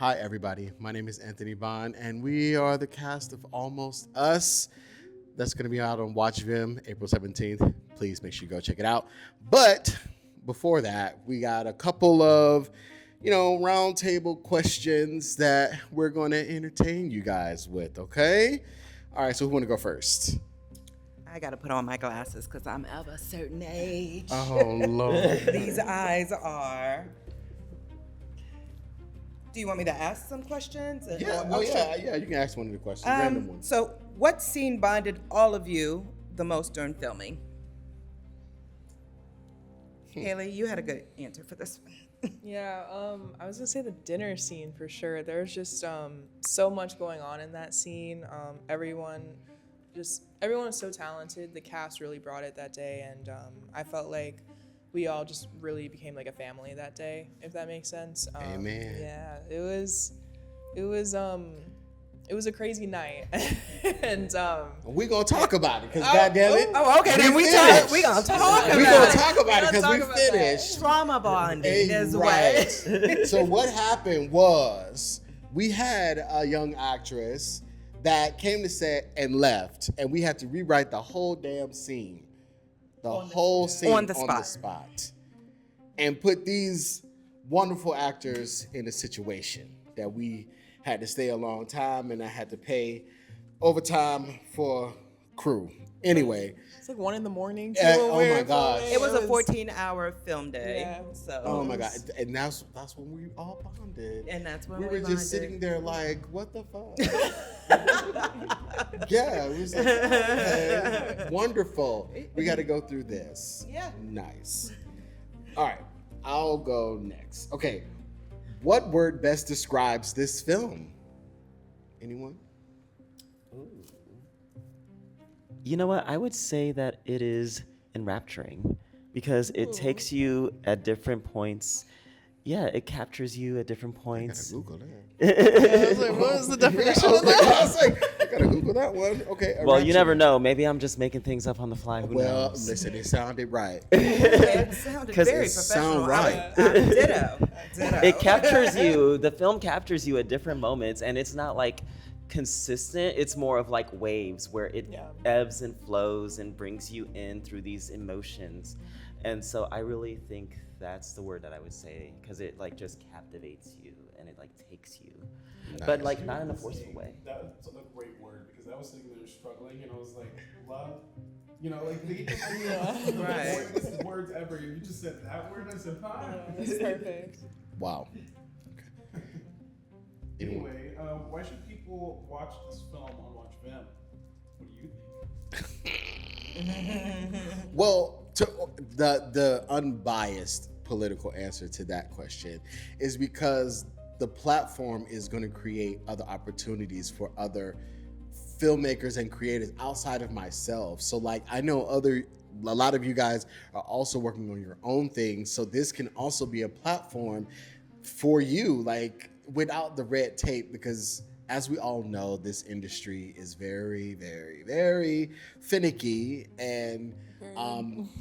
Hi, everybody. My name is Anthony Bond, and we are the cast of Almost Us. That's going to be out on WatchVIM April 17th. Please make sure you go check it out. But before that, we got a couple of, roundtable questions that we're going to entertain you guys with, okay? All right, so who want to go first? I gotta put on my glasses because I'm of a certain age. Oh, Lord. These eyes are. Do you want me to ask some questions? Yeah, you can ask one of the questions, random ones. So, what scene bonded all of you the most during filming? Haley, you had a good answer for this one. Yeah, I was gonna say the dinner scene for sure. There's just so much going on in that scene. Everyone was so talented. The cast really brought it that day, and I felt like we all just really became like a family that day, if that makes sense. Amen. Yeah, it was a crazy night, and we're gonna talk about it because goddamn it. Oh, okay, then we gonna talk about it. We're gonna talk about it because we finished. Trauma bonding is right. So what happened was we had a young actress that came to set and left, and we had to rewrite the whole damn scene, on the spot, and put these wonderful actors in a situation that we had to stay a long time, and I had to pay overtime for crew. Anyway. It's like 1 a.m. Oh my gosh. It was a 14-hour film day. Yeah. So. Oh my God. And that's when we all bonded. And that's when we were just sitting there like, what the fuck? Yeah, it was like, okay, wonderful. We got to go through this. Yeah. Nice. All right, I'll go next. Okay, what word best describes this film? Anyone? You know what? I would say that it is enrapturing because it takes you at different points. Yeah, it captures you at different points. I gotta Google that. I was like, what was the definition of that? I was like, I gotta Google that one. Okay. Well, you never know. Maybe I'm just making things up on the fly. Who knows? Listen, it sounded right. It sounded very professional. Sound right. Ditto. It captures you. The film captures you at different moments, and it's not like consistent. It's more of like waves where it ebbs and flows and brings you in through these emotions. And so I really think that's the word that I would say, because it like just captivates you and it like takes you, but like not in a forceful way. That's a great word, because I was sitting there struggling and I was like, love, like the right. Words ever. You just said that word. I said, huh? That's perfect. Wow. Anyway, why should people watch this film on WatchVIM? What do you think? Well, the unbiased political answer to that question is because the platform is going to create other opportunities for other filmmakers and creators outside of myself. So like I know a lot of you guys are also working on your own things. So this can also be a platform for you, like without the red tape, because as we all know, this industry is very, very, very finicky, and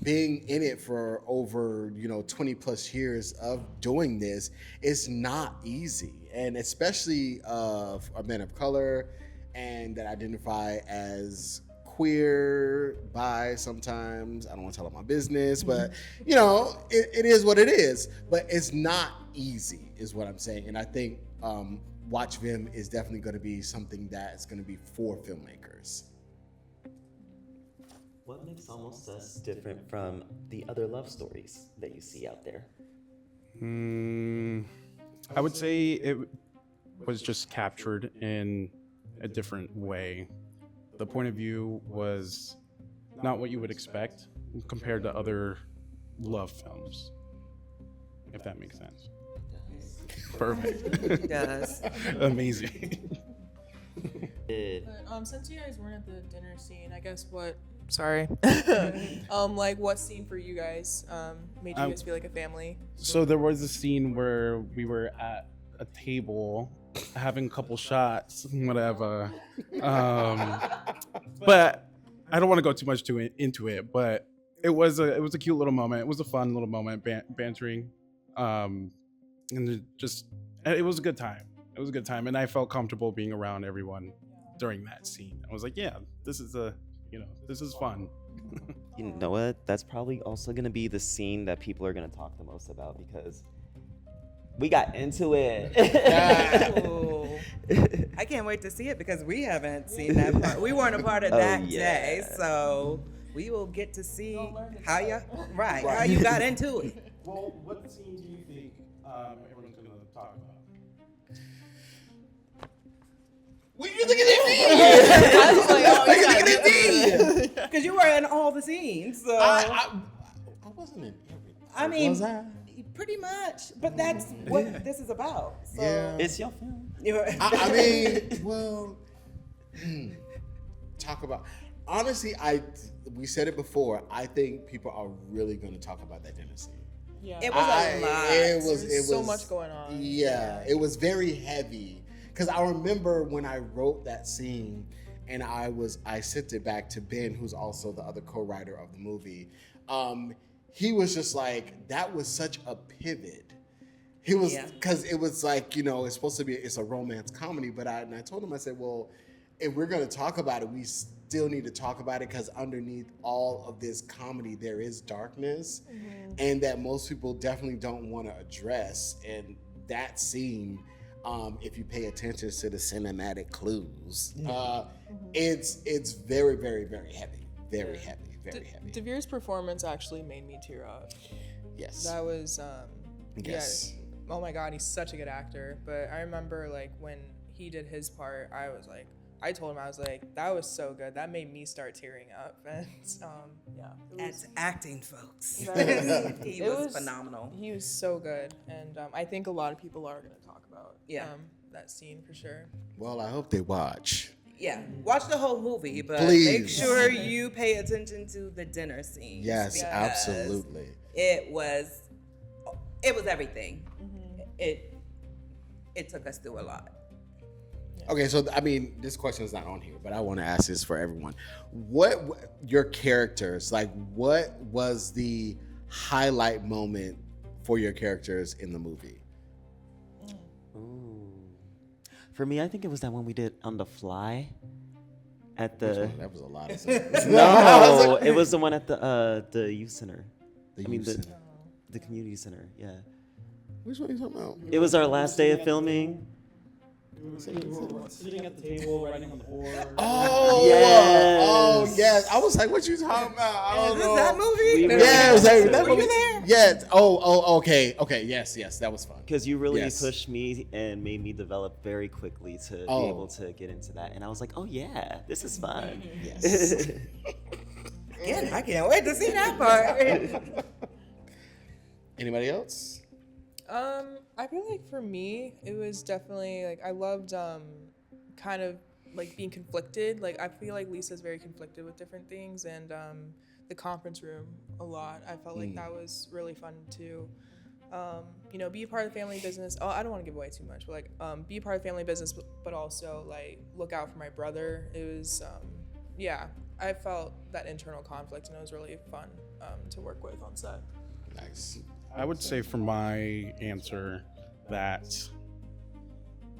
being in it for over 20 plus years of doing this is not easy, and especially a man of color and that identify as queer, bi sometimes. I don't want to tell all my business, but it is what it is. But it's not easy, is what I'm saying, and I think WatchVIM is definitely going to be something that's going to be for filmmakers. What makes Almost Us different from the other love stories that you see out there? I would say it was just captured in a different way. The point of view was not what you would expect compared to other love films, if that makes sense. Perfect. It does. Amazing. Since you guys weren't at the dinner scene, I guess like what scene for you guys made you guys feel like a family? So there was a scene where we were at a table having a couple shots, whatever. But I don't want to go too much into it, but it was a cute little moment. It was a fun little moment, bantering. And it was a good time. was a good time, and I felt comfortable being around everyone during that scene. I was like, yeah, this is this is fun. You know what? That's probably also gonna be the scene that people are gonna talk the most about because we got into it. Ooh. I can't wait to see it because we haven't seen that part. We weren't a part of that day, so we will get to see how you got into it. Well, what scene do you think everyone's gonna talk about? What you looking at me? I was like, oh, you looking at me because you were in all the scenes. So I wasn't in everything. I mean, was I? pretty much. But that's what this is about. So. Yeah. It's your film. I mean, well, talk about. Honestly, we said it before. I think people are really going to talk about that dinner scene. Yeah. It was a lot. It was so much going on. Yeah, it was very heavy. Because I remember when I wrote that scene, and I sent it back to Ben, who's also the other co-writer of the movie. He was just like, that was such a pivot. He was, because it was like, it's supposed to be, it's a romance comedy, but I told him, I said, well, if we're going to talk about it, we still need to talk about it because underneath all of this comedy, there is darkness, and that most people definitely don't want to address. And that scene, if you pay attention to the cinematic clues, it's very, very, very heavy, very heavy, very heavy. Devere's performance actually made me tear up. Yes. That was, Yes. yeah, oh my God, he's such a good actor. But I remember like when he did his part, I told him, I was like, that was so good. That made me start tearing up. And yeah. That's acting, folks. He It was phenomenal. He was so good. And I think a lot of people are going to talk about that scene for sure. Well, I hope they watch. Yeah, watch the whole movie, but Please. make sure you pay attention to the dinner scene. Yes, because absolutely. It was everything. It took us through a lot. Okay, so I mean, this question is not on here, but I want to ask this for everyone. What your characters, like, what was the highlight moment for your characters in the movie? Ooh. For me, I think it was that one we did on the fly at the. That was a lot of stuff. No, it was the one at the youth center. The community center. Yeah. Which one are you talking about? It was our last day of filming. We were sitting at the table, writing on the board. Oh, yes. Oh, yes. I was like, what you talking about? I don't know. That movie? Yeah, it was like, that Were movie. you there? Yes. Oh, okay. Okay, yes, that was fun. Because you really Yes. pushed me and made me develop very quickly to be able to get into that. And I was like, oh, yeah, this is fun. Yes. Again, I can't wait to see that part. Anybody else? I feel like for me, it was definitely like I loved kind of like being conflicted. Like I feel like Lisa's very conflicted with different things, and the conference room a lot. I felt like that was really fun too. Be a part of the family business. Oh, I don't want to give away too much, but like be a part of the family business, but also like look out for my brother. It was I felt that internal conflict, and it was really fun to work with on set. Nice. I would say for my answer that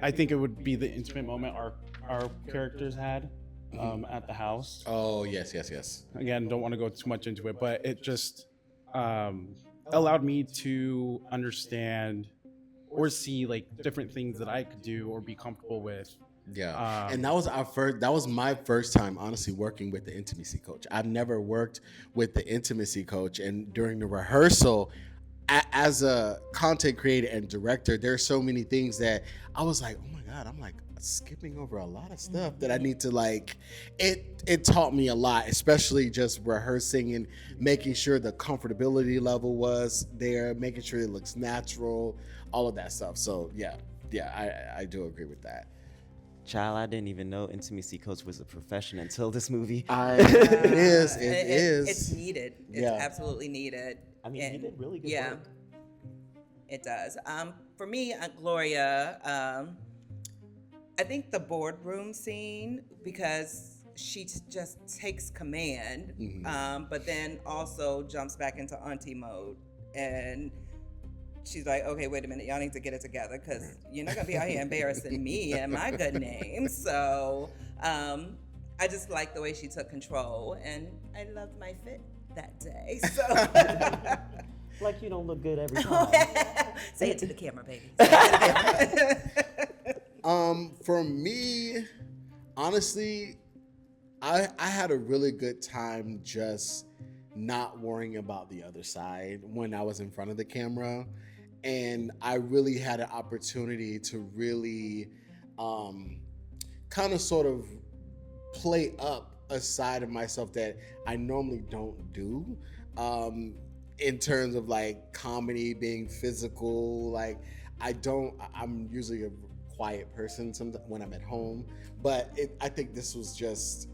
I think it would be the intimate moment our characters had at the house. Oh, yes. Again, don't want to go too much into it, but it just allowed me to understand or see like different things that I could do or be comfortable with. Yeah, and that was my first time, honestly, working with the intimacy coach. I've never worked with the intimacy coach, and during the rehearsal, as a content creator and director, there's so many things that I was like, oh my God, I'm like skipping over a lot of stuff that I need to like, it taught me a lot, especially just rehearsing and making sure the comfortability level was there, making sure it looks natural, all of that stuff. So yeah, I do agree with that. Child, I didn't even know intimacy coach was a profession until this movie. It is. It's needed. It's absolutely needed. I mean, he did really good work. It does. For me, Gloria, I think the boardroom scene, because she just takes command, but then also jumps back into auntie mode and she's like, okay, wait a minute, y'all need to get it together because you're not gonna be out here embarrassing me and my good name. So I just like the way she took control, and I loved my fit that day. So Like you don't look good every time. say it to the camera, baby. For me, honestly, I had a really good time just not worrying about the other side when I was in front of the camera. And I really had an opportunity to really kind of sort of play up a side of myself that I normally don't do. In terms of like comedy, being physical, like I'm usually a quiet person when I'm at home, but I think this was just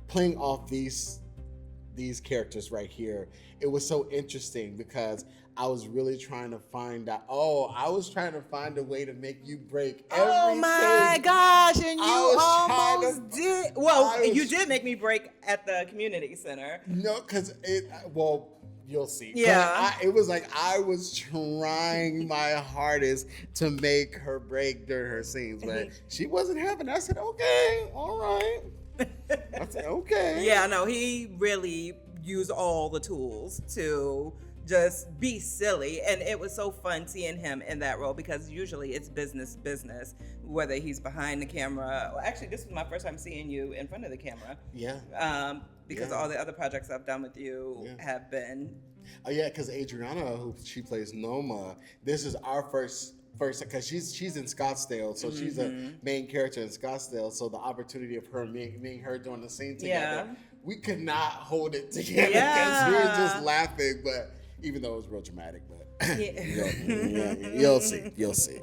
playing off these characters right here. It was so interesting because I was really trying to find out. I was trying to find a way to make you break everything. Oh my gosh, and you almost did. Well, you did make me break at the community center. No, because you'll see. Yeah. It was like I was trying my hardest to make her break during her scenes, but she wasn't having it. I said, okay, all right. I said, okay. Yeah, no, he really used all the tools to just be silly. And it was so fun seeing him in that role because usually it's business, whether he's behind the camera. Well, actually, this was my first time seeing you in front of the camera. Yeah. Because all the other projects I've done with you have been. Oh yeah, because Adriana, who she plays Noma, this is our first because she's in Scottsdale, so she's a main character in Scottsdale. So the opportunity of her me and her doing the scene together, we could not hold it together because we were just laughing. But even though it was real dramatic, but you'll see.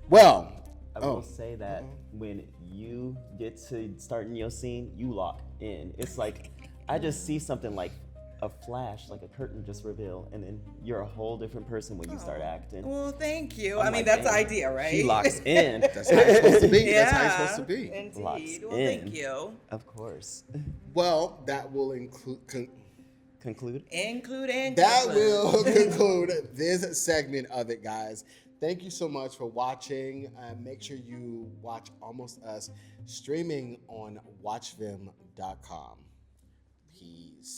Well, I will say that when you get to start in your scene, you lock in. It's like I just see something like a flash, like a curtain just reveal, and then you're a whole different person when you start acting. Well, thank you. I'm I mean, like, that's the damn, idea, right? She locks in. That's how it's supposed to be. Yeah, That's how it's supposed to be. Indeed. Locks Well, in. thank you. Of course. Well, that will Conclude. That will conclude this segment of it, guys. Thank you so much for watching. Make sure you watch Almost Us streaming on WatchVIM.com. Peace.